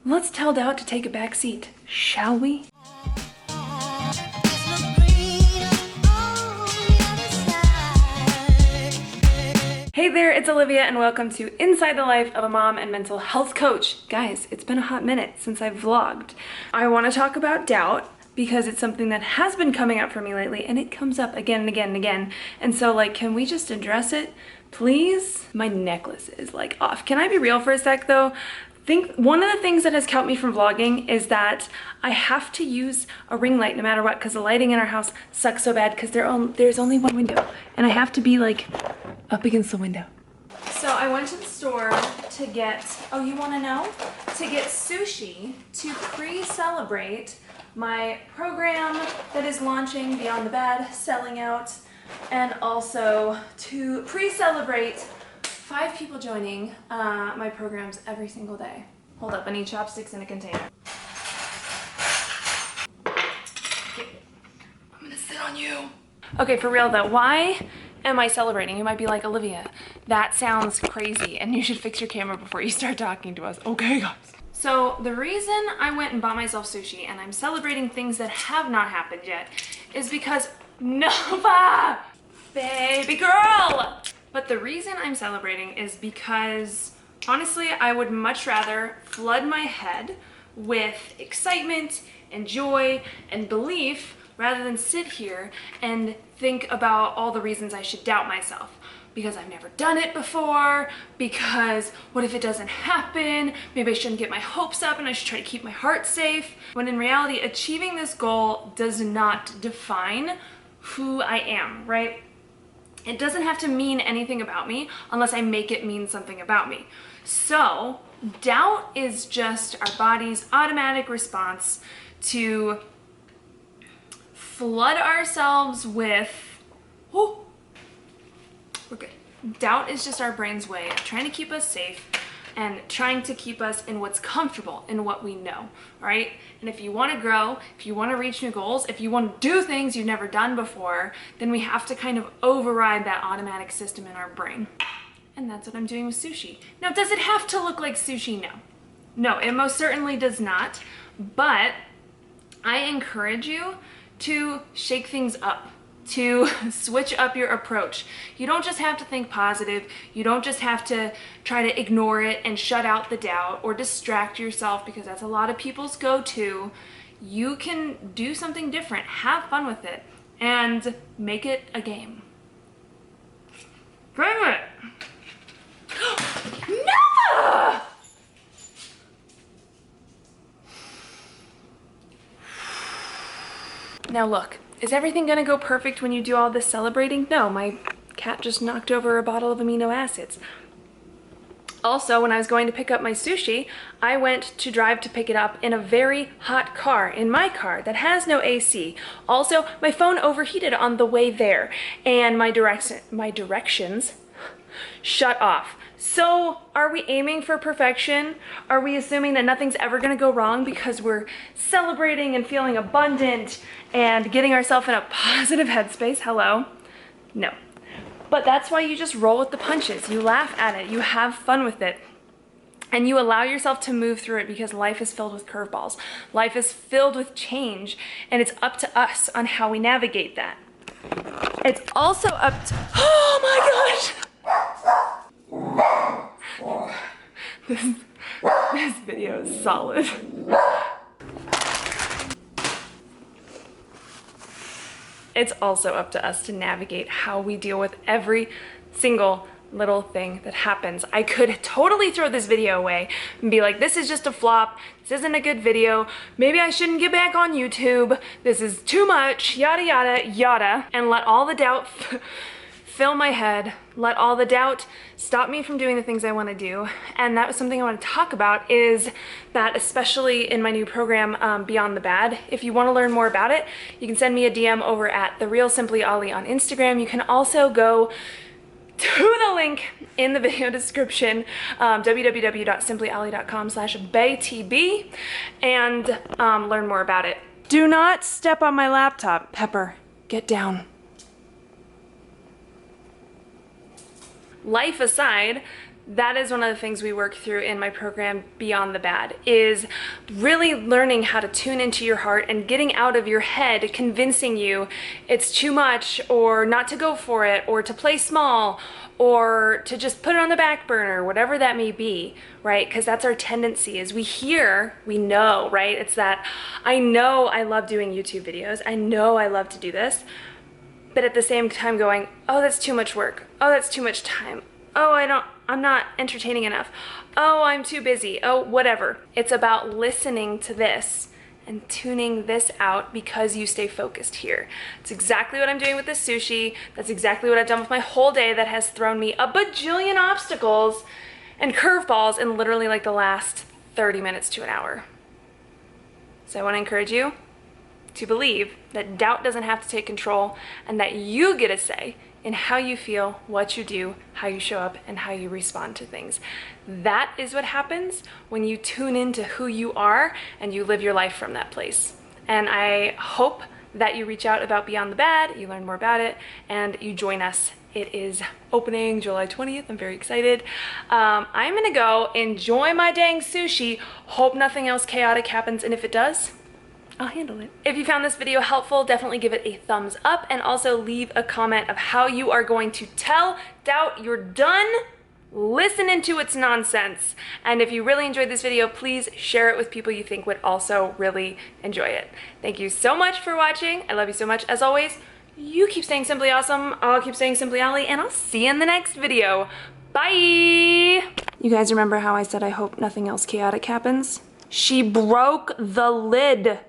Let's tell doubt to take a back seat, shall we? Hey there, it's Olivia and welcome to Inside the Life of a Mom and Mental Health Coach. Guys, it's been a hot minute since I've vlogged. I want to talk about doubt because it's something that has been coming up for me lately and it comes up again and again and again. And so like, can we just address it, please? My necklace is like off. Can I be real for a sec though? One of the things that has kept me from vlogging is that I have to use a ring light no matter what because the lighting in our house sucks so bad because there's only one window and I have to be like up against the window. So I went to the store to get, oh you want to know? To get sushi to pre-celebrate my program that is launching Beyond the Bad, selling out, and also to pre-celebrate 5 people joining my programs every single day. Hold up, I need chopsticks in a container. Okay. I'm gonna sit on you. Okay, for real though, why am I celebrating? You might be like, Olivia, that sounds crazy and you should fix your camera before you start talking to us. Okay, guys. So the reason I went and bought myself sushi and I'm celebrating things that have not happened yet is because Nova, baby girl. But the reason I'm celebrating is because, honestly, I would much rather flood my head with excitement and joy and belief rather than sit here and think about all the reasons I should doubt myself. Because I've never done it before, because what if it doesn't happen? Maybe I shouldn't get my hopes up and I should try to keep my heart safe. When in reality, achieving this goal does not define who I am, right? It doesn't have to mean anything about me unless I make it mean something about me. So doubt is just our body's automatic response to flood ourselves with, oh, we're good. Doubt is just our brain's way of trying to keep us safe and trying to keep us in what's comfortable, in what we know, right? And if you want to grow, if you want to reach new goals, if you want to do things you've never done before, then we have to kind of override that automatic system in our brain. And that's what I'm doing with sushi. Now, does it have to look like sushi? No. No, it most certainly does not. But I encourage you to shake things up, to switch up your approach. You don't just have to think positive. You don't just have to try to ignore it and shut out the doubt or distract yourself, because that's a lot of people's go-to. You can do something different, have fun with it, and make it a game. Bring it! No! Now look, is everything gonna go perfect when you do all this celebrating? No, my cat just knocked over a bottle of amino acids. Also, when I was going to pick up my sushi, I went to drive to pick it up in a very hot car, in my car that has no AC. Also, my phone overheated on the way there and my directions shut off. So are we aiming for perfection? Are we assuming that nothing's ever gonna go wrong because we're celebrating and feeling abundant and getting ourselves in a positive headspace? Hello? No. But that's why you just roll with the punches. You laugh at it, you have fun with it, and you allow yourself to move through it, because life is filled with curveballs. Life is filled with change, and it's up to us on how we navigate that. It's also up to, oh my gosh! This video is solid. It's also up to us to navigate how we deal with every single little thing that happens. I could totally throw this video away and be like, this is just a flop, this isn't a good video, maybe I shouldn't get back on YouTube, this is too much, yada yada yada, and let all the doubt fill my head, let all the doubt stop me from doing the things I want to do. And that was something I want to talk about, is that especially in my new program, Beyond the Bad. If you want to learn more about it, you can send me a DM over at @TheRealSimplyOli on Instagram. You can also go to the link in the video description, www.simplyoli.com/baytb, and learn more about it. Do not step on my laptop. Pepper, get down. Life aside, That is one of the things we work through in my program Beyond the Bad, is really learning how to tune into your heart and getting out of your head convincing you it's too much, or not to go for it, or to play small, or to just put it on the back burner, whatever that may be, right? Because that's our tendency, is we know, right? It's that, I know I love doing YouTube videos, I know I love to do this, but at the same time going, oh, that's too much work, oh, that's too much time, oh, I'm not entertaining enough, oh, I'm too busy, oh, whatever. It's about listening to this and tuning this out because you stay focused here. It's exactly what I'm doing with this sushi. That's exactly what I've done with my whole day that has thrown me a bajillion obstacles and curveballs in literally like the last 30 minutes to an hour. So I want to encourage you to believe that doubt doesn't have to take control, and that you get a say in how you feel, what you do, how you show up, and how you respond to things. That is what happens when you tune into who you are and you live your life from that place. And I hope that you reach out about Beyond the Bad, you learn more about it, and you join us. It is opening July 20th. I'm very excited. I'm gonna go enjoy my dang sushi. Hope nothing else chaotic happens, and if it does, I'll handle it. If you found this video helpful, definitely give it a thumbs up, and also leave a comment of how you are going to tell doubt you're done listening to its nonsense. And if you really enjoyed this video, please share it with people you think would also really enjoy it. Thank you so much for watching. I love you so much. As always, you keep staying simply awesome. I'll keep staying simply Ollie, and I'll see you in the next video. Bye! You guys remember how I said I hope nothing else chaotic happens? She broke the lid.